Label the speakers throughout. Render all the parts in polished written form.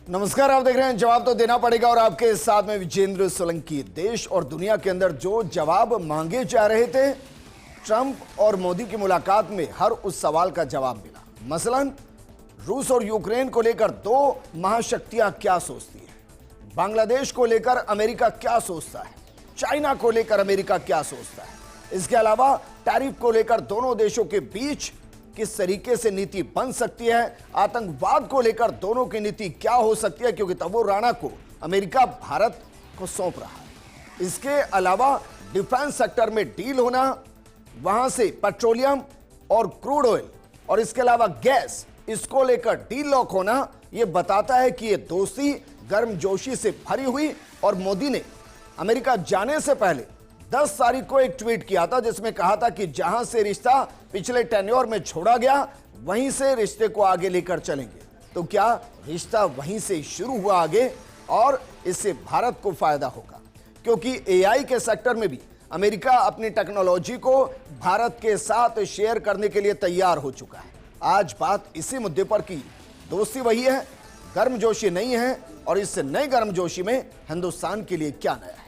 Speaker 1: नमस्कार, आप देख रहे हैं जवाब तो देना पड़ेगा और आपके साथ में विजेंद्र सोलंकी। देश और दुनिया के अंदर जो जवाब मांगे जा रहे थे, ट्रंप और मोदी की मुलाकात में हर उस सवाल का जवाब मिला। मसलन रूस और यूक्रेन को लेकर दो महाशक्तियां क्या सोचती है, बांग्लादेश को लेकर अमेरिका क्या सोचता है, चाइना को लेकर अमेरिका क्या सोचता है, इसके अलावा टैरिफ को लेकर दोनों देशों के बीच किस तरीके से नीति बन सकती है, आतंकवाद को लेकर दोनों की नीति क्या हो सकती है, क्योंकि तब्बू राणा को अमेरिका भारत को सौंप रहा है। इसके अलावा डिफेंस सेक्टर में डील होना, वहां से पेट्रोलियम और क्रूड ऑयल और इसके अलावा गैस, इसको लेकर डील लॉक होना, यह बताता है कि यह दोस्ती गर्मजोशी से भरी हुई। और मोदी ने अमेरिका जाने से पहले 10 तारीख को एक ट्वीट किया था जिसमें कहा था कि जहां से रिश्ता पिछले टेन्योर में छोड़ा गया, वहीं से रिश्ते को आगे लेकर चलेंगे। तो क्या रिश्ता वहीं से शुरू हुआ आगे, और इससे भारत को फायदा होगा, क्योंकि एआई के सेक्टर में भी अमेरिका अपनी टेक्नोलॉजी को भारत के साथ शेयर करने के लिए तैयार हो चुका है। आज बात इसी मुद्दे पर की। दोस्ती वही है, गर्मजोशी नहीं है, और इस नए गर्मजोशी में हिंदुस्तान के लिए क्या नया है।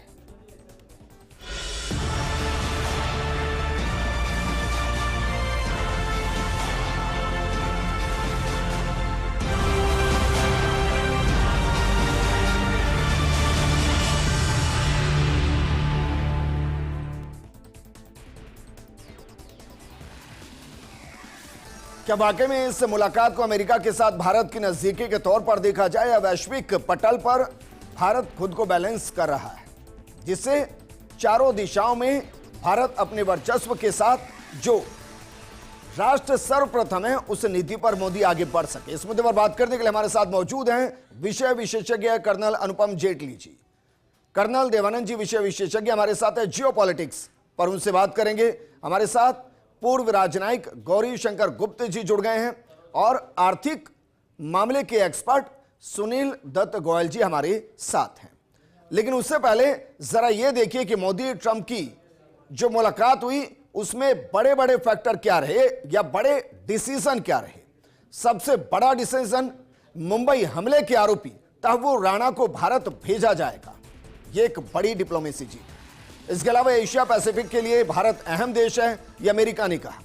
Speaker 1: क्या वाकई में इस मुलाकात को अमेरिका के साथ भारत की नजदीकी के तौर पर देखा जाए, या वैश्विक पटल पर भारत खुद को बैलेंस कर रहा है, जिससे चारों दिशाओं में भारत अपने वर्चस्व के साथ जो राष्ट्र सर्वप्रथम है उस नीति पर मोदी आगे बढ़ सके। इस मुद्दे पर बात करने के लिए हमारे साथ मौजूद हैं विषय विशेषज्ञ कर्नल अनुपम जेटली जी। कर्नल देवानंद जी विषय विशेषज्ञ हमारे साथ है जियोपॉलिटिक्स पर, उनसे बात करेंगे। हमारे साथ पूर्व राजनयिक गौरी शंकर गुप्त जी जुड़ गए हैं, और आर्थिक मामले के एक्सपर्ट सुनील दत्त गोयल जी हमारे साथ हैं। लेकिन उससे पहले जरा यह देखिए कि मोदी ट्रंप की जो मुलाकात हुई उसमें बड़े बड़े फैक्टर क्या रहे, या बड़े डिसीजन क्या रहे। सबसे बड़ा डिसीजन, मुंबई हमले के आरोपी तब्बू राणा को भारत भेजा जाएगा, यह एक बड़ी डिप्लोमेसी जीत। इसके अलावा एशिया पैसिफिक के लिए भारत अहम देश है, यह अमेरिका ने कहा।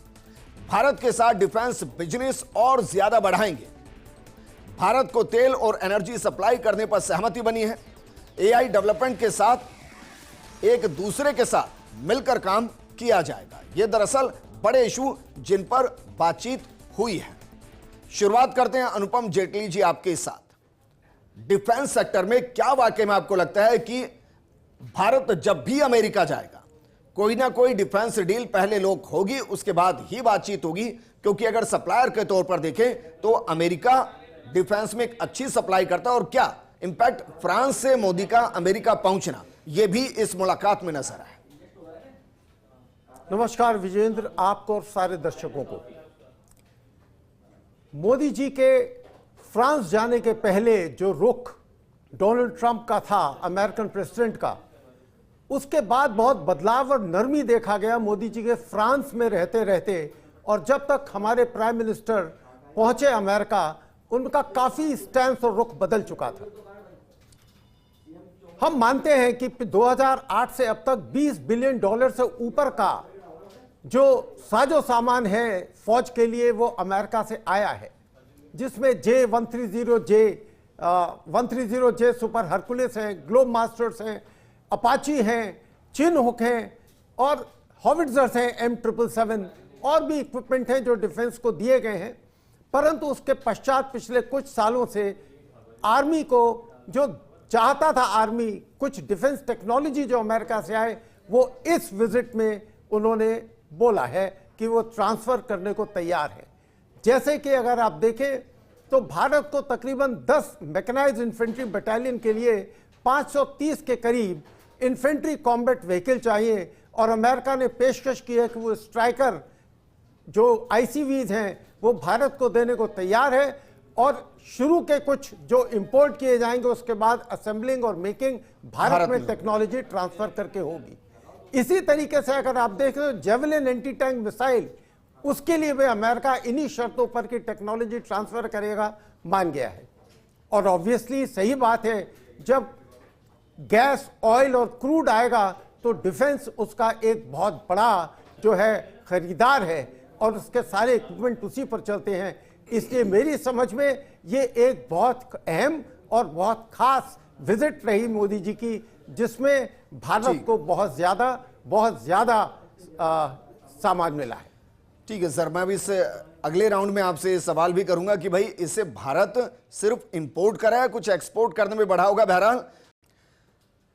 Speaker 1: भारत के साथ डिफेंस बिजनेस और ज्यादा बढ़ाएंगे। भारत को तेल और एनर्जी सप्लाई करने पर सहमति बनी है। एआई डेवलपमेंट के साथ एक दूसरे के साथ मिलकर काम किया जाएगा। यह दरअसल बड़े इशू जिन पर बातचीत हुई है। शुरुआत करते हैं अनुपम जेटली जी आपके साथ। डिफेंस सेक्टर में क्या वाकई में आपको लगता है कि भारत जब भी अमेरिका जाएगा, कोई ना कोई डिफेंस डील पहले लोग होगी, उसके बाद ही बातचीत होगी? क्योंकि अगर सप्लायर के तौर पर देखें तो अमेरिका डिफेंस में एक अच्छी सप्लाई करता है, और क्या इंपैक्ट फ्रांस से मोदी का अमेरिका पहुंचना, यह भी इस मुलाकात में नजर आया।
Speaker 2: नमस्कार विजेंद्र, आपको और सारे दर्शकों को। मोदी जी के फ्रांस जाने के पहले जो रुख डोनाल्ड ट्रंप का था, अमेरिकन प्रेसिडेंट का, उसके बाद बहुत बदलाव और नरमी देखा गया मोदी जी के फ्रांस में रहते रहते। और जब तक हमारे प्राइम मिनिस्टर पहुंचे अमेरिका, उनका काफी स्टैंस और रुख बदल चुका था। हम मानते हैं कि 2008 से अब तक $20 बिलियन से ऊपर का जो साजो सामान है फौज के लिए, वो अमेरिका से आया है, जिसमें J130J सुपर हरकुलिस हैं, ग्लोब मास्टर्स हैं, अपाची हैं, चिनहुक हैं, और हॉविट्जर्स हैं, M777, और भी इक्विपमेंट हैं जो डिफेंस को दिए गए हैं। परंतु उसके पश्चात पिछले कुछ सालों से आर्मी को जो चाहता था, आर्मी कुछ डिफेंस टेक्नोलॉजी जो अमेरिका से आए, वो इस विजिट में उन्होंने बोला है कि वो ट्रांसफर करने को तैयार है। जैसे कि अगर आप देखें तो भारत को तकरीबन 10 मैकेनाइज्ड इन्फेंट्री बटालियन के लिए 530 के करीब इन्फेंट्री कॉम्बैट व्हीकल चाहिए, और अमेरिका ने पेशकश की है कि वो स्ट्राइकर जो आईसीवीज हैं वो भारत को देने को तैयार है, और शुरू के कुछ जो इंपोर्ट किए जाएंगे उसके बाद असेंबलिंग और मेकिंग भारत में टेक्नोलॉजी ट्रांसफर करके होगी। इसी तरीके से अगर आप देख रहे हो जेवलिन एंटी टैंक मिसाइल, उसके लिए भी अमेरिका इन्हीं शर्तों पर की टेक्नोलॉजी ट्रांसफर करेगा मान गया है। और ऑब्वियसली सही बात है, जब गैस, ऑयल और क्रूड आएगा तो डिफेंस उसका एक बहुत बड़ा जो है खरीदार है और उसके सारे इक्विपमेंट उसी पर चलते हैं। इसलिए मेरी समझ में ये एक बहुत अहम और बहुत खास विजिट रही मोदी जी की, जिसमें भारत को बहुत ज्यादा सामान मिला है।
Speaker 1: ठीक है सर, मैं अभी इस अगले राउंड में आपसे सवाल भी करूंगा कि भाई इससे भारत सिर्फ इंपोर्ट कर रहा है, कुछ एक्सपोर्ट करने में बढ़ा होगा। बहरहाल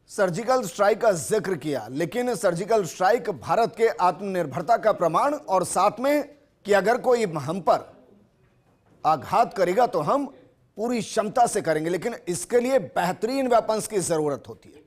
Speaker 1: सर्जिकल स्ट्राइक का जिक्र किया, लेकिन सर्जिकल स्ट्राइक भारत के आत्मनिर्भरता का प्रमाण और साथ में कि अगर कोई हम पर आघात करेगा तो हम पूरी क्षमता से करेंगे, लेकिन इसके लिए बेहतरीन वेपन्स की जरूरत होती है।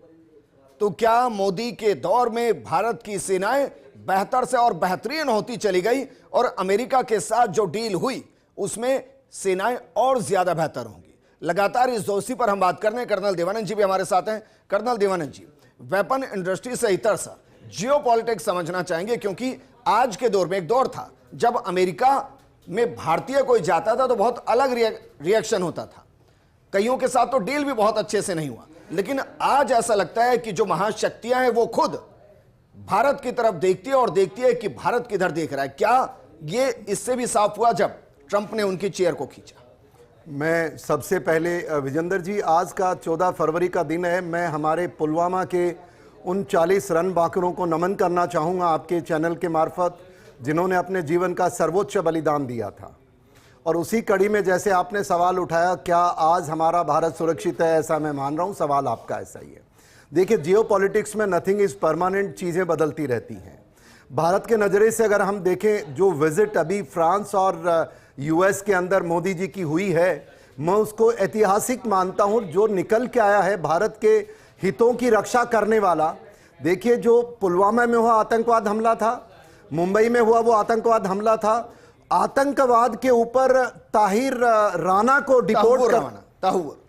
Speaker 1: तो क्या मोदी के दौर में भारत की सेनाएं बेहतर से और बेहतरीन होती चली गई और अमेरिका के साथ जो डील हुई उसमें सेनाएं और ज्यादा बेहतर होंगी? लगातार इस दोस्ती पर हम बात करने, कर्नल देवानंद जी भी हमारे साथ हैं। कर्नल देवानंद जी, वेपन इंडस्ट्री से इतर सा जियोपॉलिटिक्स समझना चाहेंगे, क्योंकि आज के दौर में एक दौर था जब अमेरिका में भारतीय कोई जाता था तो बहुत अलग रिएक्शन होता था, कईयों के साथ तो डील भी बहुत अच्छे से नहीं हुआ, लेकिन आज ऐसा लगता है कि जो महाशक्तियां हैं वो खुद भारत की तरफ देखती है और देखती है कि भारत किधर देख रहा है। क्या ये इससे भी साफ हुआ जब ट्रंप ने उनकी चेयर को खींचा?
Speaker 3: मैं सबसे पहले विजेंद्र जी, आज का 14 फरवरी का दिन है। मैं हमारे पुलवामा के उन 40 रन बांकरों को नमन करना चाहूँगा आपके चैनल के मार्फत, जिन्होंने अपने जीवन का सर्वोच्च बलिदान दिया था। और उसी कड़ी में जैसे आपने सवाल उठाया, क्या आज हमारा भारत सुरक्षित है, ऐसा मैं मान रहा हूँ। सवाल आपका ऐसा ही है। देखिए, जियोपॉलिटिक्स में नथिंग इज़ परमानेंट, चीज़ें बदलती रहती हैं। भारत के नज़रिए से अगर हम देखें, जो विजिट अभी फ्रांस और यूएस के अंदर मोदी जी की हुई है, मैं उसको ऐतिहासिक मानता हूँ। जो निकल के आया है भारत के हितों की रक्षा करने वाला। देखिए, जो पुलवामा में हुआ आतंकवाद हमला था, मुंबई में हुआ वो आतंकवाद हमला था। आतंकवाद के ऊपर ताहिर राना को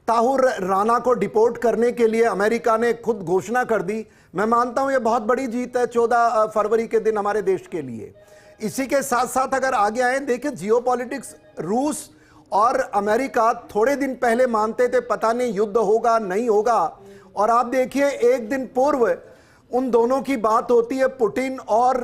Speaker 3: ताहूर राना को डिपोर्ट करने के लिए अमेरिका ने खुद घोषणा कर दी। मैं मानता हूं ये बहुत बड़ी जीत है 14 फरवरी के दिन हमारे देश के लिए। इसी के साथ साथ अगर आगे आए, देखिए जियोपॉलिटिक्स, रूस और अमेरिका थोड़े दिन पहले मानते थे पता नहीं युद्ध होगा नहीं होगा, और आप देखिए एक दिन पूर्व उन दोनों की बात होती है, पुतिन और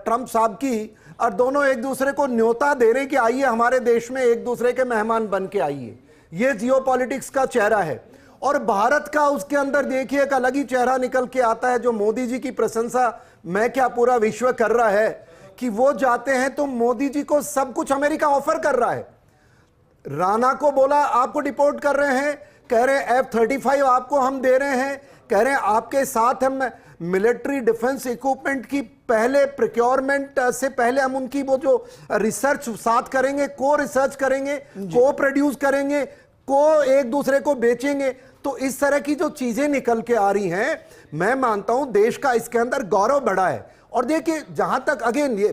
Speaker 3: ट्रंप साहब की, और दोनों एक दूसरे को न्योता दे रहे कि आइए हमारे देश में एक दूसरे के मेहमान बन के आइए। ये जियोपॉलिटिक्स का चेहरा है। और भारत का उसके अंदर देखिए एक अलग ही चेहरा निकल के आता है, जो मोदी जी की प्रशंसा मैं क्या पूरा विश्व कर रहा है कि वो जाते हैं तो मोदी जी को सब कुछ अमेरिका ऑफर कर रहा है। राणा को बोला आपको डिपोर्ट कर रहे हैं, कह रहे हैं F-35 आपको हम दे रहे हैं, कह रहे हैं आपके साथ हम मिलिट्री डिफेंस इक्विपमेंट की पहले प्रोक्योरमेंट से पहले हम उनकी वो जो रिसर्च साथ करेंगे, को रिसर्च करेंगे, को प्रोड्यूस करेंगे, को एक दूसरे को बेचेंगे। तो इस तरह की जो चीजें निकल के आ रही हैं, मैं मानता हूं देश का इसके अंदर गौरव बढ़ा है। और देखिए, जहां तक अगेन ये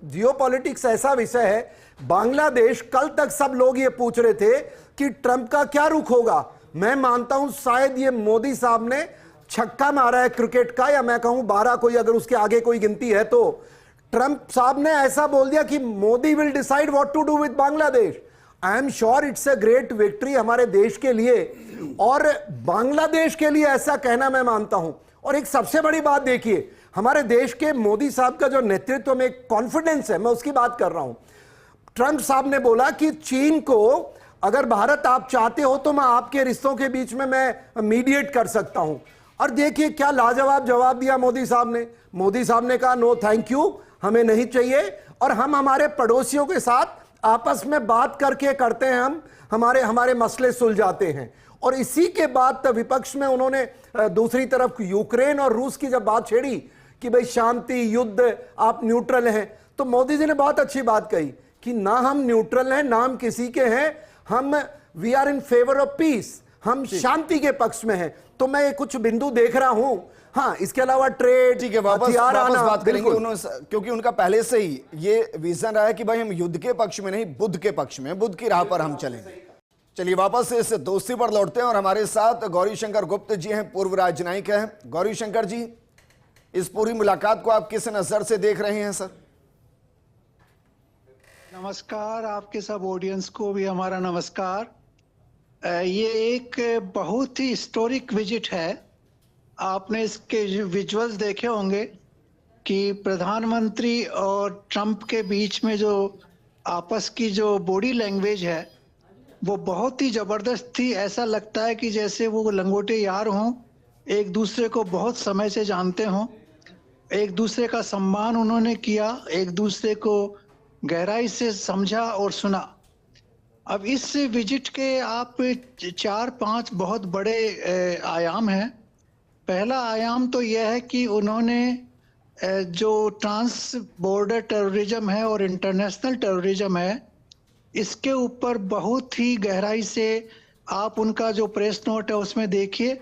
Speaker 3: जियोपॉलिटिक्स ऐसा विषय है, बांग्लादेश, कल तक सब लोग ये पूछ रहे थे कि ट्रंप का क्या रुख होगा। मैं मानता हूं शायद ये मोदी साहब ने छक्का मारा है क्रिकेट का, या मैं कहूं 12 कोई अगर उसके आगे कोई गिनती है तो। ट्रंप साहब ने ऐसा बोल दिया कि Modi will decide what to do with Bangladesh. I am sure it's a great victory हमारे देश के लिए और बांग्लादेश के लिए, ऐसा कहना मैं मानता हूं। और एक सबसे बड़ी बात देखिए, हमारे देश के मोदी साहब का जो नेतृत्व में कॉन्फिडेंस है, मैं उसकी बात कर रहा हूं। ट्रंप साहब ने बोला कि चीन को अगर भारत आप चाहते हो तो मैं आपके रिश्तों के बीच में मैं मीडिएट कर सकता हूं। और देखिए क्या लाजवाब जवाब दिया मोदी साहब ने। मोदी साहब ने कहा नो थैंक यू, हमें नहीं चाहिए, और हम हमारे पड़ोसियों के साथ आपस में बात करके करते हैं, हम हमारे मसले सुलझाते हैं। और इसी के बाद विपक्ष में उन्होंने दूसरी तरफ यूक्रेन और रूस की जब बात छेड़ी कि भाई शांति, युद्ध, आप न्यूट्रल हैं, तो मोदी जी ने बहुत अच्छी बात कही कि ना हम न्यूट्रल हैं, ना हम किसी के हैं, हम we are in favour of peace, हम शांति के पक्ष में हैं। तो मैं कुछ बिंदु देख रहा हूं। हाँ, इसके अलावा ट्रेड,
Speaker 1: ठीक है, वापस बात करेंगे, क्योंकि उनका पहले से ही ये विजन रहा है कि भाई हम युद्ध के पक्ष में नहीं, बुद्ध के पक्ष में, बुद्ध की राह पर हम चलेंगे। चलिए वापस इस दोस्ती पर लौटते हैं और हमारे साथ गौरी शंकर गुप्त जी हैं, पूर्व राजनयिक हैं। गौरी शंकर जी, इस पूरी मुलाकात को आप किस नजर से देख रहे हैं सर?
Speaker 4: नमस्कार, आपके सब ऑडियंस को भी हमारा नमस्कार। ये एक बहुत ही हिस्टोरिक विजिट है। आपने इसके विजुअल्स देखे होंगे कि प्रधानमंत्री और ट्रंप के बीच में जो आपस की जो बॉडी लैंग्वेज है वो बहुत ही जबरदस्त थी। ऐसा लगता है कि जैसे वो लंगोटे यार हों, एक दूसरे को बहुत समय से जानते हों, एक दूसरे का सम्मान उन्होंने किया, एक दूसरे को गहराई से समझा और सुना। अब इस विजिट के आप 4-5 बहुत बड़े आयाम हैं। पहला आयाम तो यह है कि उन्होंने जो ट्रांस बॉर्डर टेररिज्म है और इंटरनेशनल टेररिज्म है, इसके ऊपर बहुत ही गहराई से आप उनका जो प्रेस नोट है उसमें देखिए,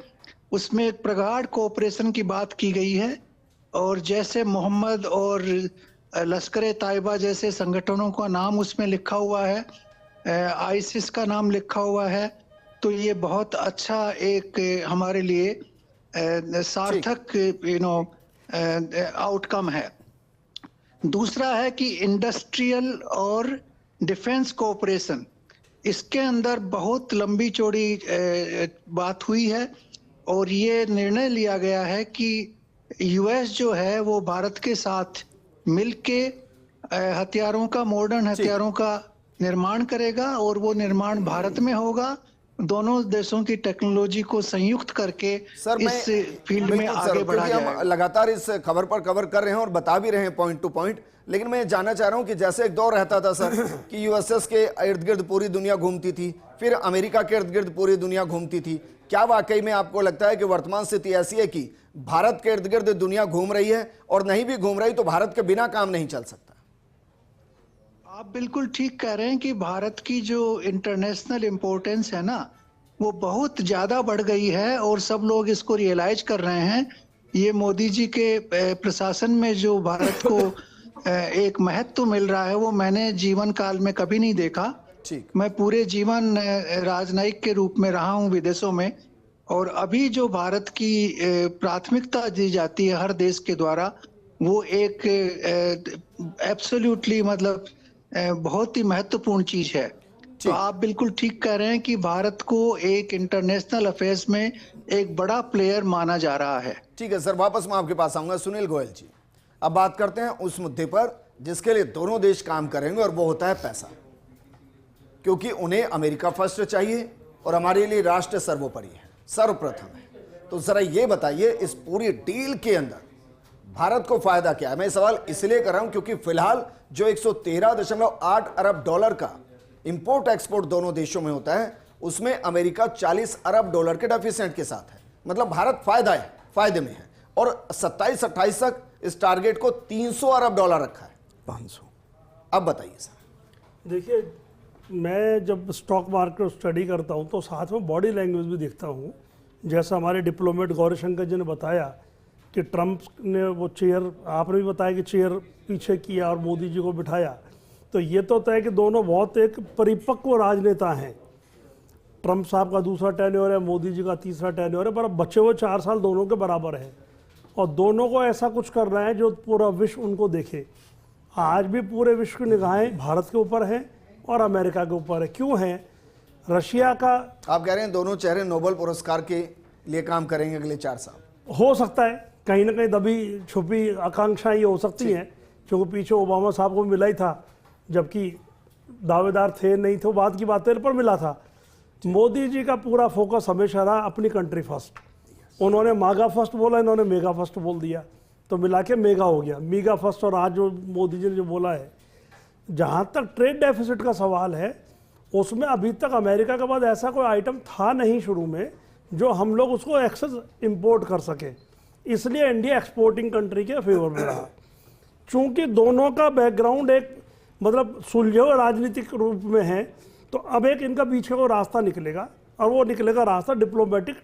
Speaker 4: उसमें एक प्रगाढ़ कोऑपरेशन की बात की गई है। और जैसे मोहम्मद और लश्कर ताइबा जैसे संगठनों का नाम उसमें लिखा हुआ है, आईसिस का नाम लिखा हुआ है, तो ये बहुत अच्छा एक हमारे लिए सार्थक आउटकम है। दूसरा है कि इंडस्ट्रियल और डिफेंस कोऑपरेशन, इसके अंदर बहुत लंबी चौड़ी बात हुई है और ये निर्णय लिया गया है कि यूएस जो है वो भारत के साथ मिलके हथियारों का, मॉडर्न हथियारों का निर्माण करेगा और वो निर्माण भारत में होगा। दोनों देशों की टेक्नोलॉजी को संयुक्त करके इस फील्ड में आगे बढ़ा जाएगा।
Speaker 1: हम लगातार इस खबर पर कवर कर रहे हैं और बता भी रहे हैं पॉइंट टू पॉइंट, लेकिन मैं जानना चाह रहा हूं कि जैसे एक दौर रहता था सर कि यूएसएस के इर्द गिर्द पूरी दुनिया घूमती थी, फिर अमेरिका के इर्द गिर्द पूरी दुनिया घूमती थी, क्या वाकई में आपको लगता है कि वर्तमान स्थिति ऐसी है कि भारत के इर्द गिर्द दुनिया घूम रही है और नहीं भी घूम रही तो भारत के बिना काम नहीं चल सकता?
Speaker 4: आप बिल्कुल ठीक कह रहे हैं कि भारत की जो इंटरनेशनल इम्पोर्टेंस है ना, वो बहुत ज़्यादा बढ़ गई है और सब लोग इसको रियलाइज कर रहे हैं। ये मोदी जी के प्रशासन में जो भारत को एक महत्व मिल रहा है वो मैंने जीवन काल में कभी नहीं देखा। मैं पूरे जीवन राजनयिक के रूप में रहा हूँ विदेशों में, और अभी जो भारत की प्राथमिकता दी जाती है हर देश के द्वारा, वो एक एब्सोल्युटली मतलब बहुत ही महत्वपूर्ण चीज है। तो आप बिल्कुल ठीक कह रहे हैं कि भारत को एक इंटरनेशनल अफेयर्स में एक बड़ा प्लेयर माना जा रहा है।
Speaker 1: ठीक है सर, वापस मैं आपके पास आऊंगा। सुनील गोयल जी, अब बात करते हैं उस मुद्दे पर जिसके लिए दोनों देश काम करेंगे और वो होता है पैसा, क्योंकि उन्हें अमेरिका फर्स्ट चाहिए और हमारे लिए राष्ट्र सर्वोपरि है, सर्वप्रथम है। तो जरा ये बताइए इस पूरी डील के अंदर भारत को फायदा क्या है? मैं सवाल इसलिए कर रहा हूं क्योंकि फिलहाल जो 113.8 अरब डॉलर का इंपोर्ट एक्सपोर्ट दोनों देशों में होता है, उसमें अमेरिका 40 अरब डॉलर के डेफिसिट के साथ है। मतलब भारत फायदे में है और 27-28 तक इस टारगेट को 300 अरब डॉलर रखा है, 500। अब बताइए सर।
Speaker 5: देखिए, मैं जब स्टॉक मार्केट स्टडी करता हूं तो साथ में बॉडी लैंग्वेज भी देखता हूं। जैसा हमारे डिप्लोमेट गौरीशंकर जी ने बताया कि ट्रंप ने वो चेयर, आपने भी बताया कि चेयर पीछे किया और मोदी जी को बिठाया, तो ये तो तय कि दोनों बहुत एक परिपक्व राजनेता हैं। ट्रंप साहब का दूसरा टेन्योर है, मोदी जी का तीसरा टेन्योर है, पर अब बचे हुए 4 साल दोनों के बराबर है और दोनों को ऐसा कुछ कर रहे हैं जो पूरा विश्व उनको देखे। आज भी पूरे विश्व की निगाहें भारत के ऊपर है और अमेरिका के ऊपर है। क्यों है? रशिया का,
Speaker 1: आप कह रहे हैं दोनों चेहरे नोबेल पुरस्कार के लिए काम करेंगे अगले 4 साल?
Speaker 5: हो सकता है, कहीं ना कहीं दबी छुपी आकांक्षाएं ये हो सकती हैं, क्योंकि पीछे ओबामा साहब को मिला ही था, जबकि दावेदार थे नहीं थे, बात की बातें पर मिला था। मोदी जी का पूरा फोकस हमेशा रहा अपनी कंट्री फर्स्ट। उन्होंने मागा फर्स्ट बोला, इन्होंने मेगा फर्स्ट बोल दिया, तो मिला के मेगा हो गया, मीगा फर्स्ट। और आज जो मोदी जी ने जो बोला है, जहाँ तक ट्रेड डेफिसिट का सवाल है, उसमें अभी तक अमेरिका के बाद ऐसा कोई आइटम था नहीं शुरू में जो हम लोग उसको एक्सेस इंपोर्ट कर सके, इसलिए इंडिया एक्सपोर्टिंग कंट्री के फेवर में रहा। चूंकि दोनों का बैकग्राउंड एक मतलब सुलझे हुए राजनीतिक रूप में है, तो अब एक इनका पीछे को रास्ता निकलेगा और वो निकलेगा रास्ता डिप्लोमेटिक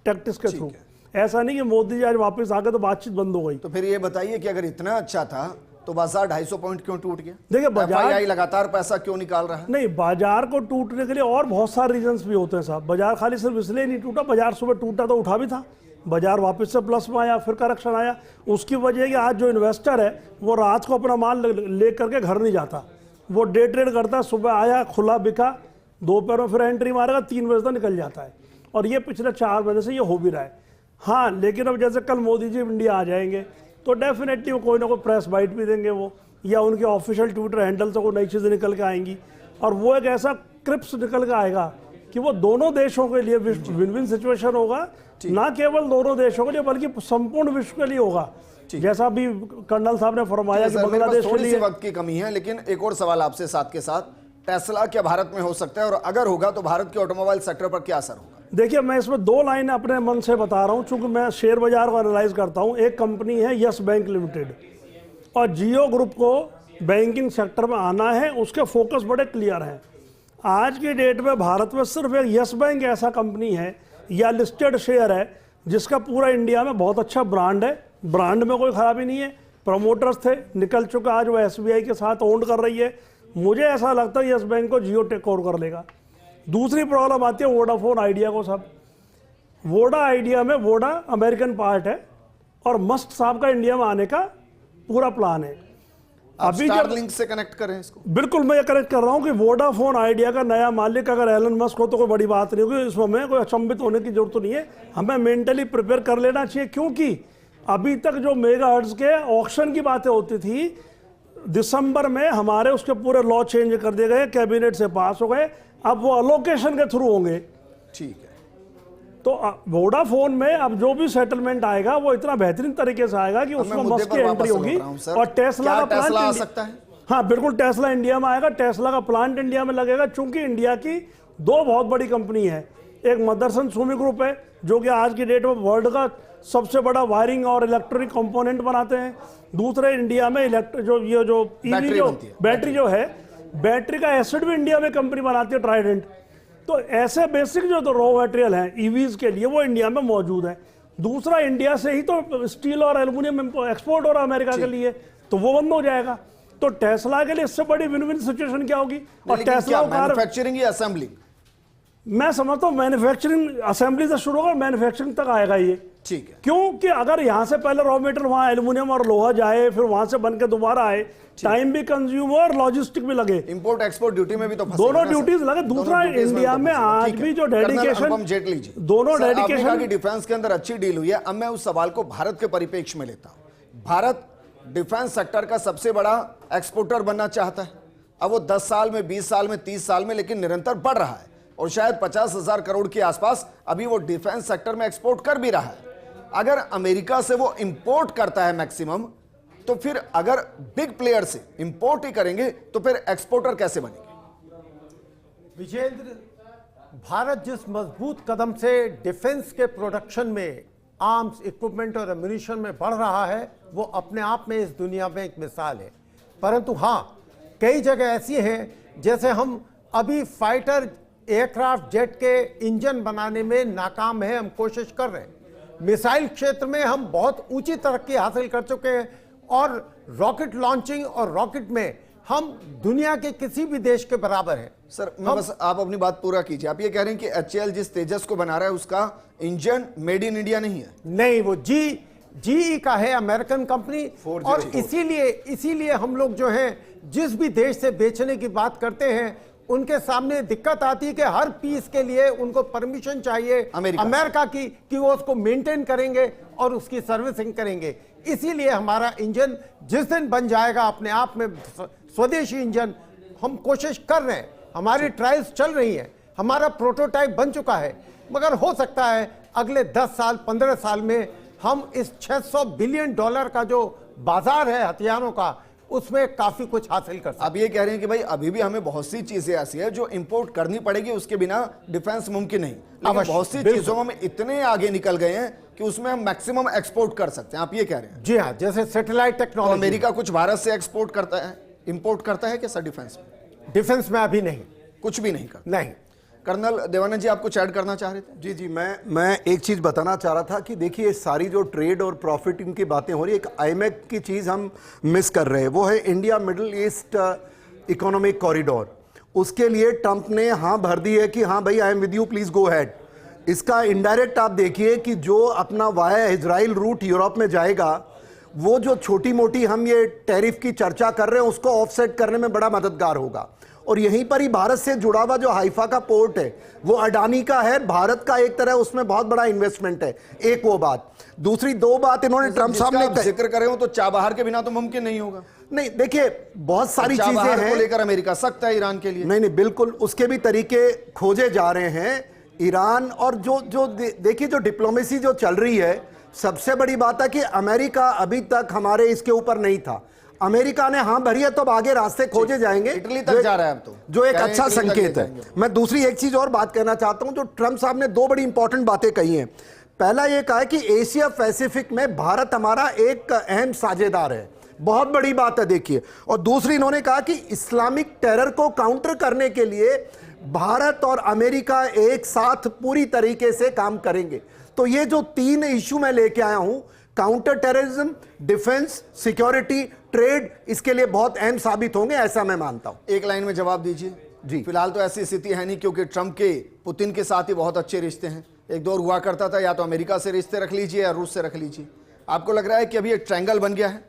Speaker 5: टैक्टिक्स के थ्रू। ऐसा नहीं कि मोदी जी आज वापस आ गए तो बातचीत बंद हो गई।
Speaker 1: तो फिर ये बताइए कि अगर इतना अच्छा था तो बाजार 250 पॉइंट क्यों टूट गया?
Speaker 5: देखिए, बाजार
Speaker 1: लगातार पैसा क्यों निकाल रहा है?
Speaker 5: नहीं, बाजार को टूटने के लिए और बहुत सारे रीजंस भी होते हैं साहब। बाजार खाली सिर्फ इसलिए नहीं टूटा, बाजार सुबह टूटा तो उठा भी था, बाजार वापस से प्लस में आया, फिर करेक्शन आया। उसकी वजह कि आज जो इन्वेस्टर है वो रात को अपना माल ले करके घर नहीं जाता, वो डे ट्रेड करता है, सुबह आया खुला बिका, दोपहर में फिर एंट्री मारेगा, 3 बजे तक निकल जाता है। और ये पिछले 4 महीने से ये हो भी रहा है। हाँ, लेकिन अब जैसे कल मोदी जी इंडिया आ जाएंगे तो डेफिनेटली वो कोई ना कोई प्रेस बाइट भी देंगे वो, या उनके ऑफिशियल ट्विटर हैंडल से कोई नई चीज़ें निकल के आएंगी, और वो एक ऐसा क्रिप्स निकल के आएगा कि वो दोनों देशों के लिए विन विन सिचुएशन होगा, ना केवल दोनों देशों के लिए बल्कि संपूर्ण विश्व के लिए होगा। जैसा भी कर्नल साहब ने फरमाया कि बांग्लादेश के लिए
Speaker 1: वक्त की कमी है, लेकिन एक और सवाल आपसे साथ के साथ, टेस्ला क्या भारत में हो सकता है, और अगर होगा तो भारत के ऑटोमोबाइल सेक्टर पर क्या असर होगा?
Speaker 5: देखिए, मैं इसमें 2 लाइन अपने मन से बता रहा हूं, चूंकि मैं शेयर बाजार को एनालाइज करता हूं। एक कंपनी है यस बैंक लिमिटेड, और जियो ग्रुप को बैंकिंग सेक्टर में आना है, उसके फोकस बड़े क्लियर हैं। आज की डेट में भारत में सिर्फ एक यस बैंक ऐसा कंपनी है या लिस्टेड शेयर है जिसका पूरा इंडिया में बहुत अच्छा ब्रांड है, ब्रांड में कोई खराबी नहीं है। प्रमोटर्स थे, निकल चुका, आज वो SBI के साथ ओन कर रही है। मुझे ऐसा लगता है यस बैंक को जियो टेक ओवर कर लेगा। दूसरी प्रॉब्लम आती है वोडाफोन आइडिया को। सब वोडा आइडिया में वोडा अमेरिकन पार्ट है, और मस्क साहब का इंडिया में आने का पूरा प्लान है।
Speaker 1: अभी स्टारलिंक से कनेक्ट करें इसको।
Speaker 5: बिल्कुल, मैं ये कनेक्ट कर रहा हूं कि वोडाफोन आइडिया का नया मालिक अगर एलन मस्क हो तो कोई बड़ी बात नहीं होगी, इसमें हमें कोई अचंभित होने की जरूरत नहीं है। हमें मेंटली प्रिपेयर कर लेना चाहिए, क्योंकि अभी तक जो मेगाहर्ट्ज के ऑक्शन की बातें होती थी, दिसंबर में हमारे उसके पूरे लॉ चेंज कर दिए गए, कैबिनेट से पास हो गए, अब वो अलोकेशन के थ्रू होंगे।
Speaker 1: ठीक है,
Speaker 5: तो वोडाफोन में अब जो भी सेटलमेंट आएगा वो इतना बेहतरीन तरीके से आएगा कि उसमें मस्क की एंट्री होगी, और टेस्ला का प्लांट
Speaker 1: आ सकता है।
Speaker 5: हाँ बिल्कुल, टेस्ला इंडिया में आएगा, टेस्ला का प्लांट इंडिया में लगेगा, चूंकि इंडिया की 2 बहुत बड़ी कंपनी है। एक मदरसन सुमी ग्रुप है जो कि आज की डेट में वर्ल्ड का सबसे बड़ा वायरिंग और इलेक्ट्रॉनिक कंपोनेंट बनाते हैं। दूसरे इंडिया में बैटरी जो है, बैटरी का एसिड भी इंडिया में कंपनी बनाती है, ट्राइडेंट। तो ऐसे बेसिक जो तो रॉ मटेरियल हैं ईवीज के लिए वो इंडिया में मौजूद है। दूसरा, इंडिया से ही तो स्टील और एल्युमिनियम एक्सपोर्ट हो रहा है अमेरिका के लिए, तो वो बंद हो जाएगा। तो टेस्ला के लिए इससे बड़ी विन विन सिचुएशन क्या होगी? और टेस्ला
Speaker 1: मैन्युफैक्चरिंग या असेंबलिंग,
Speaker 5: मैं समझता हूँ मैन्युफैक्चरिंग असेंबली से शुरू होगा, मैन्युफैक्चरिंग तक आएगा ये।
Speaker 1: ठीक है,
Speaker 5: क्योंकि अगर यहां से पहले रॉ मटेरियल वहां एल्युमिनियम और लोहा जाए, फिर वहां से बनकर दोबारा आए, टाइम भी कंज्यूम हो और लॉजिस्टिक भी लगे,
Speaker 1: इंपोर्ट एक्सपोर्ट ड्यूटी में भी तो
Speaker 5: दोनों ड्यूटीज लगे। दूसरा, इंडिया में आज भी जो डेडिकेशन,
Speaker 1: जेटली जी,
Speaker 5: दोनों डेडिकेशन
Speaker 1: की डिफेंस के अंदर अच्छी डील हुई है। अब मैं उस सवाल को भारत के परिप्रेक्ष्य में लेता हूं। भारत डिफेंस सेक्टर का सबसे बड़ा एक्सपोर्टर बनना चाहता है। अब वो 10 साल में, 20 साल में, 30 साल में, लेकिन निरंतर बढ़ रहा है, और शायद 50,000 करोड़ के आसपास अभी वो डिफेंस सेक्टर में एक्सपोर्ट कर भी रहा है। अगर अमेरिका से वो इंपोर्ट करता है मैक्सिमम, तो फिर अगर बिग प्लेयर से इंपोर्ट ही करेंगे तो फिर एक्सपोर्टर कैसे बनेंगे?
Speaker 2: विजेंद्र, भारत जिस मजबूत कदम से डिफेंस के प्रोडक्शन में, आर्म्स, इक्विपमेंट और एम्यूनिशन में बढ़ रहा है, वो अपने आप में इस दुनिया में एक मिसाल है। परंतु हाँ, कई जगह ऐसी हैं जैसे हम अभी फाइटर एयरक्राफ्ट जेट के इंजन बनाने में नाकाम है, हम कोशिश कर रहे हैं। मिसाइल क्षेत्र में हम बहुत ऊंची तरक्की हासिल कर चुके हैं, और रॉकेट लॉन्चिंग और रॉकेट में हम दुनिया के किसी भी देश के बराबर हैं।
Speaker 1: सर, मैं बस आप अपनी बात पूरा कीजिए। आप ये कह रहे हैं कि HAL जिस तेजस को बना रहा है उसका इंजन मेड इन इंडिया नहीं है?
Speaker 2: नहीं, वो GE का है, अमेरिकन कंपनी। और इसीलिए हम लोग जो हैं, जिस भी देश से बेचने की बात करते हैं, उनके सामने दिक्कत आती है कि हर पीस के लिए उनको परमिशन चाहिए अमेरिका की, कि वो उसको मेंटेन करेंगे और उसकी सर्विसिंग करेंगे। इसीलिए हमारा इंजन जिस दिन बन जाएगा अपने आप में स्वदेशी इंजन, हम कोशिश कर रहे हैं, हमारी ट्रायल्स चल रही हैं, हमारा प्रोटोटाइप बन चुका है। मगर हो सकता है अगले 10 साल 15 साल में हम इस $600 बिलियन का जो बाजार है हथियारों का, उसमें काफी कुछ हासिल कर सकते।
Speaker 1: अब ये कह रहे हैं कि भाई अभी भी हमें बहुत सी चीजें ऐसी है जो इंपोर्ट करनी पड़ेगी, उसके बिना डिफेंस मुमकिन नहीं। लेकिन बहुत सी चीजों में हम इतने आगे निकल गए हैं कि उसमें हम मैक्सिमम एक्सपोर्ट कर सकते हैं। आप ये कह रहे हैं?
Speaker 2: जी हाँ, जैसे सैटेलाइट टेक्नोलॉजी।
Speaker 1: तो अमेरिका कुछ भारत से एक्सपोर्ट करता है, इंपोर्ट करता है क्या सर डिफेंस में?
Speaker 2: डिफेंस में अभी नहीं,
Speaker 1: कुछ भी नहीं करता।
Speaker 2: नहीं।
Speaker 1: कर्नल देवानंद जी, आप कुछ ऐड करना चाह रहे थे?
Speaker 3: जी, मैं एक चीज़ बताना चाह रहा था कि देखिए, सारी जो ट्रेड और प्रॉफिट इनकी बातें हो रही है, एक आईमेक की चीज़ हम मिस कर रहे हैं, वो है India middle east economic corridor. उसके लिए ट्रंप ने हाँ भर दी है कि हाँ भाई, I am with you, please go had. इसका इनडायरेक्ट आप देखिए कि जो अपना वाया इजराइल रूट यूरोप में जाएगा, वो जो छोटी मोटी हम ये टैरिफ की चर्चा कर रहे हैं उसको ऑफसेट करने में बड़ा मददगार होगा। और यहीं पर ही भारत से जुड़ा हुआ जो हाइफा का पोर्ट है वो अडानी का है, भारत का एक तरह उसमें बहुत बड़ा इन्वेस्टमेंट है। एक वो बात, दूसरी दो बात इन्होंने ट्रम्प साहब ने
Speaker 1: जिक्र करे हो तो चाबहार के बिना तो मुमकिन नहीं होगा।
Speaker 3: नहीं देखिए, बहुत सारी चीजें हैं
Speaker 1: को लेकर अमेरिका सख्त है ईरान के लिए।
Speaker 3: नहीं, बिल्कुल उसके भी तरीके खोजे जा रहे हैं ईरान। और जो देखिए जो डिप्लोमेसी जो चल रही है, सबसे बड़ी बात है कि अमेरिका अभी तक हमारे इसके ऊपर नहीं था। अमेरिका ने हाँ भरी है तो अब आगे रास्ते खोजे जाएंगे।
Speaker 1: इटली तक जा रहा है अब तो,
Speaker 3: जो एक अच्छा संकेत है। मैं दूसरी एक चीज और बात कहना चाहता हूं, जो ट्रम्प साहब ने दो बड़ी इंपॉर्टेंट बातें कही हैं। पहला ये कहा कि एशिया पैसिफिक में भारत हमारा एक अहम साझेदार है, बहुत बड़ी बात है देखिए। और दूसरी इन्होंने कहा कि इस्लामिक टेरर को काउंटर करने के लिए भारत और अमेरिका एक साथ पूरी तरीके से काम करेंगे। तो ये जो तीन इश्यू मैं लेके आया हूं, counter terrorism, defence, security, trade, इसके लिए बहुत अहम साबित होंगे, ऐसा मैं मानता हूं।
Speaker 1: एक लाइन में जवाब दीजिए
Speaker 3: जी।
Speaker 1: फिलहाल तो ऐसी स्थिति है नहीं, क्योंकि ट्रम्प के पुतिन के साथ ही बहुत अच्छे रिश्ते हैं। एक दौर हुआ करता था या तो अमेरिका से रिश्ते रख लीजिए या रूस से रख लीजिए। आपको लग रहा है कि अभी एक ट्रायंगल बन गया है,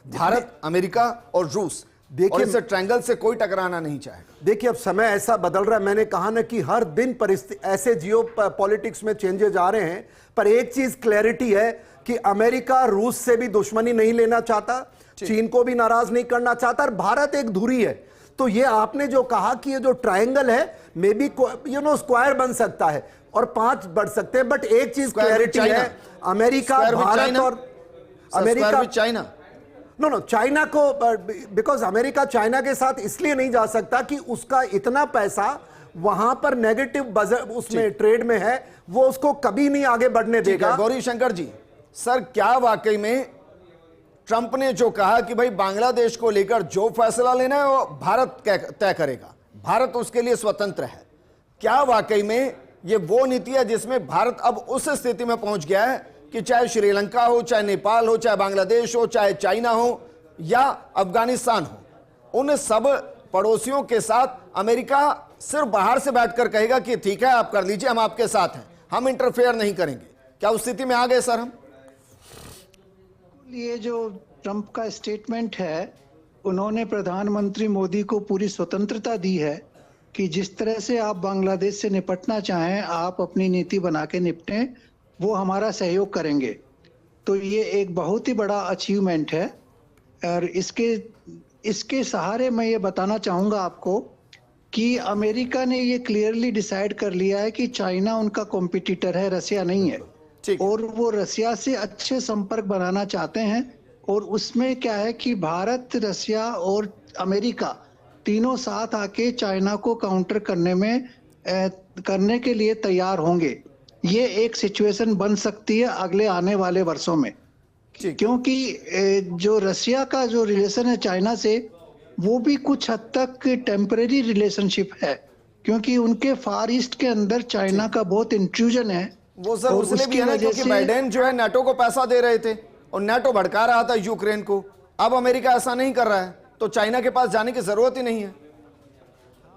Speaker 1: भारत, अमेरिका और रूस। देखिए, इस ट्रायंगल से कोई टकराना नहीं चाहेगा।
Speaker 3: देखिए, अब समय ऐसा बदल रहा है, मैंने कहा ना कि हर दिन परिस्थिति ऐसे जियो पॉलिटिक्स में चेंजेस आ रहे हैं। पर एक चीज क्लैरिटी है कि अमेरिका रूस से भी दुश्मनी नहीं लेना चाहता, चीन को भी नाराज नहीं करना चाहता, और भारत एक धुरी है। तो ये आपने जो कहा कि ये जो ट्रायंगल है, मे बी स्क्वायर बन सकता है और 5 बढ़ सकते हैं। बट एक चीज क्लैरिटी है, अमेरिका, भारत और अमेरिका,
Speaker 1: चाइना,
Speaker 3: नो चाइना को, बिकॉज अमेरिका चाइना के साथ इसलिए नहीं जा सकता कि उसका इतना पैसा वहां पर नेगेटिव बजट उसमें ट्रेड में है, वो उसको कभी नहीं आगे बढ़ने देगा।
Speaker 1: गौरी शंकर जी, सर क्या वाकई में ट्रंप ने जो कहा कि भाई बांग्लादेश को लेकर जो फैसला लेना है वो भारत तय करेगा, भारत उसके लिए स्वतंत्र है, क्या वाकई में ये वो नीति है जिसमें भारत अब उस स्थिति में पहुंच गया है कि चाहे श्रीलंका हो, चाहे नेपाल हो, चाहे बांग्लादेश हो, चाहे चाइना हो या अफगानिस्तान हो, उन सब पड़ोसियों के साथ अमेरिका सिर्फ बाहर से बैठकर कहेगा कि ठीक है आप कर लीजिए, हम आपके साथ हैं, हम इंटरफेयर नहीं करेंगे। क्या उस स्थिति में आ गए सर हम?
Speaker 4: ये जो ट्रंप का स्टेटमेंट है, उन्होंने प्रधानमंत्री मोदी को पूरी स्वतंत्रता दी है कि जिस तरह से आप बांग्लादेश से निपटना चाहें, आप अपनी नीति बना के निपटें, वो हमारा सहयोग करेंगे। तो ये एक बहुत ही बड़ा अचीवमेंट है। और इसके सहारे मैं ये बताना चाहूँगा आपको कि अमेरिका ने ये क्लियरली डिसाइड कर लिया है कि चाइना उनका कॉम्पिटिटर है, रसिया नहीं है। और वो रसिया से अच्छे संपर्क बनाना चाहते हैं। और उसमें क्या है कि भारत, रसिया और अमेरिका तीनों साथ आके चाइना को काउंटर करने के लिए तैयार होंगे। ये एक सिचुएशन बन सकती है अगले आने वाले वर्षों में, क्योंकि जो रसिया का जो रिलेशन है चाइना से, वो भी कुछ हद तक टेम्परेरी रिलेशनशिप है, क्योंकि उनके फार ईस्ट के अंदर चाइना का बहुत इंट्रूजन है।
Speaker 1: वो सर उसने भी है ना, क्योंकि बाइडेन जो है नाटो को पैसा दे रहे थे और नाटो भड़का रहा था यूक्रेन को। अब अमेरिका ऐसा नहीं कर रहा है तो चाइना के पास जाने की जरूरत ही नहीं है।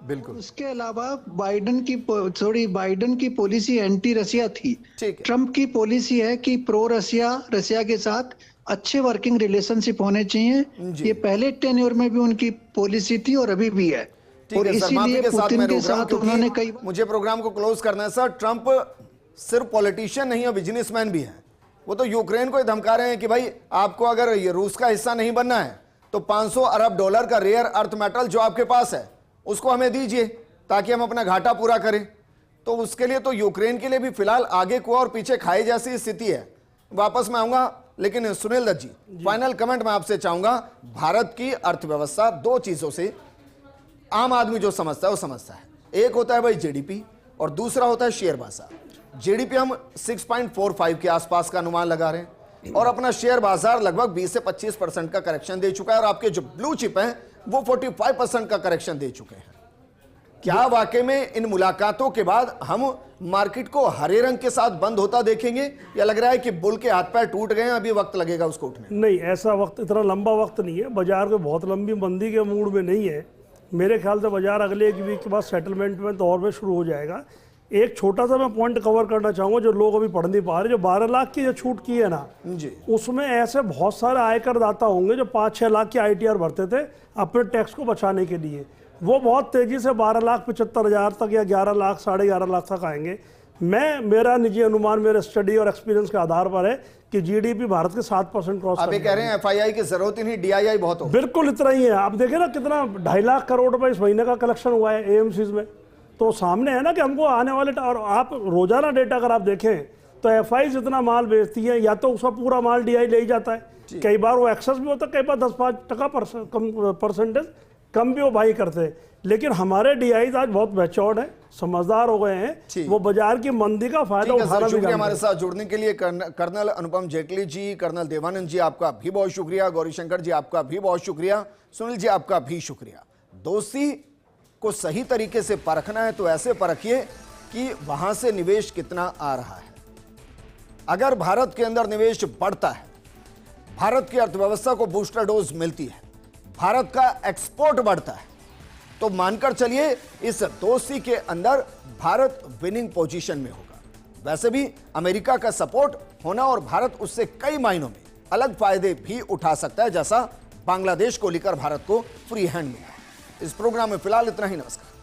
Speaker 3: बिल्कुल।
Speaker 4: उसके अलावा बाइडेन की पॉलिसी एंटी रसिया थी। ट्रंप की पॉलिसी है कि प्रो रसिया, रसिया के साथ अच्छे वर्किंग रिलेशनशिप होने चाहिए। ये पहले टेन्योर में भी उनकी पॉलिसी थी और अभी भी है। और इसीलिए पुतिन के साथ उन्होंने कई,
Speaker 1: मुझे प्रोग्राम को क्लोज करना है सर। ट्रंप सिर्फ पॉलिटिशियन नहीं है, बिजनेसमैन भी है। वो तो यूक्रेन को धमका रहे हैं कि भाई आपको अगर ये रूस का हिस्सा नहीं बनना है तो 500 अरब डॉलर का रेयर अर्थ मेटल जो आपके पास है उसको हमें दीजिए ताकि हम अपना घाटा पूरा करें। तो उसके लिए तो यूक्रेन के लिए भी फिलहाल आगे को और पीछे खाई जैसी स्थिति है। वापस मैं आऊंगा, लेकिन सुनील दत्त जी, फाइनल कमेंट मैं आपसे चाहूंगा। भारत की अर्थव्यवस्था दो चीजों से आम आदमी जो समझता है वो समझता है, एक होता है भाई जीडीपी और दूसरा होता है शेयर बाजार। जीडीपी हम 6.45 के आसपास का अनुमान लगा रहे हैं और अपना शेयर बाजार लगभग 20 से 25% का करेक्शन दे चुका है और आपके जो ब्लू चिप हैं वो 45% का करेक्शन दे चुके हैं। क्या वाकई में इन मुलाकातों के बाद हम मार्केट को हरे रंग के साथ बंद होता देखेंगे या लग रहा है कि बुल के हाथ पैर टूट गए हैं, अभी वक्त लगेगा उसको उठने?
Speaker 5: नहीं, ऐसा वक्त, इतना लंबा वक्त नहीं है। बाजार को बहुत लंबी मंदी के मूड में नहीं है। मेरे ख्याल से बाजार अगले एक वीक के बाद सेटलमेंट में दौर में शुरू हो जाएगा। एक छोटा सा मैं पॉइंट कवर करना चाहूँगा जो लोग अभी पढ़ नहीं पा रहे। जो 12 लाख की जो छूट की है ना
Speaker 1: जी,
Speaker 5: उसमें ऐसे बहुत सारे आयकर दाता होंगे जो 5-6 लाख की ITR भरते थे अपने टैक्स को बचाने के लिए। वो बहुत तेजी से 12,75,000 तक या 11 लाख 11.5 लाख तक आएंगे। मेरा निजी अनुमान मेरे स्टडी और एक्सपीरियंस के आधार पर है कि जीडीपी भारत के 7% क्रॉस
Speaker 1: आप ये कह रहे हैं एफआईआई की जरूरत ही नहीं, डीआईआई बहुत हो।
Speaker 5: बिल्कुल इतना ही है। आप देखें ना कितना 2.5 लाख करोड़ रुपए इस महीने का कलेक्शन हुआ है एएमसीज में, तो सामने है ना कि हमको आने वाले, और आप रोजाना डेटा अगर आप देखें तो एफआई जितना माल बेचती है या तो उसका पूरा माल डीआई ले ही जाता है, कई बार वो एक्सेस भी होता है, कई बार 10-5% परसेंटेज कम भी वो बाई करते हैं। लेकिन हमारे डीआई आज बहुत मैच्योर्ड है, समझदार हो गए हैं, वो बाजार की मंदी का फायदा उठाना भी
Speaker 1: शुक्रिया हमारे साथ जुड़ने के लिए कर्नल अनुपम जेटली जी, कर्नल देवानंद जी आपका भी बहुत शुक्रिया, गौरीशंकर जी आपका भी बहुत शुक्रिया, सुनील जी आपका भी शुक्रिया। दोस्ती को सही तरीके से परखना है तो ऐसे परखिए कि वहां से निवेश कितना आ रहा है। अगर भारत के अंदर निवेश बढ़ता है, भारत की अर्थव्यवस्था को बूस्टर डोज मिलती है, भारत का एक्सपोर्ट बढ़ता है, तो मानकर चलिए इस दोस्ती के अंदर भारत विनिंग पोजीशन में होगा। वैसे भी अमेरिका का सपोर्ट होना और भारत उससे कई मायनों में अलग फायदे भी उठा सकता है, जैसा बांग्लादेश को लेकर भारत को फ्री हैंड मिला। इस प्रोग्राम में फिलहाल इतना ही। नमस्कार।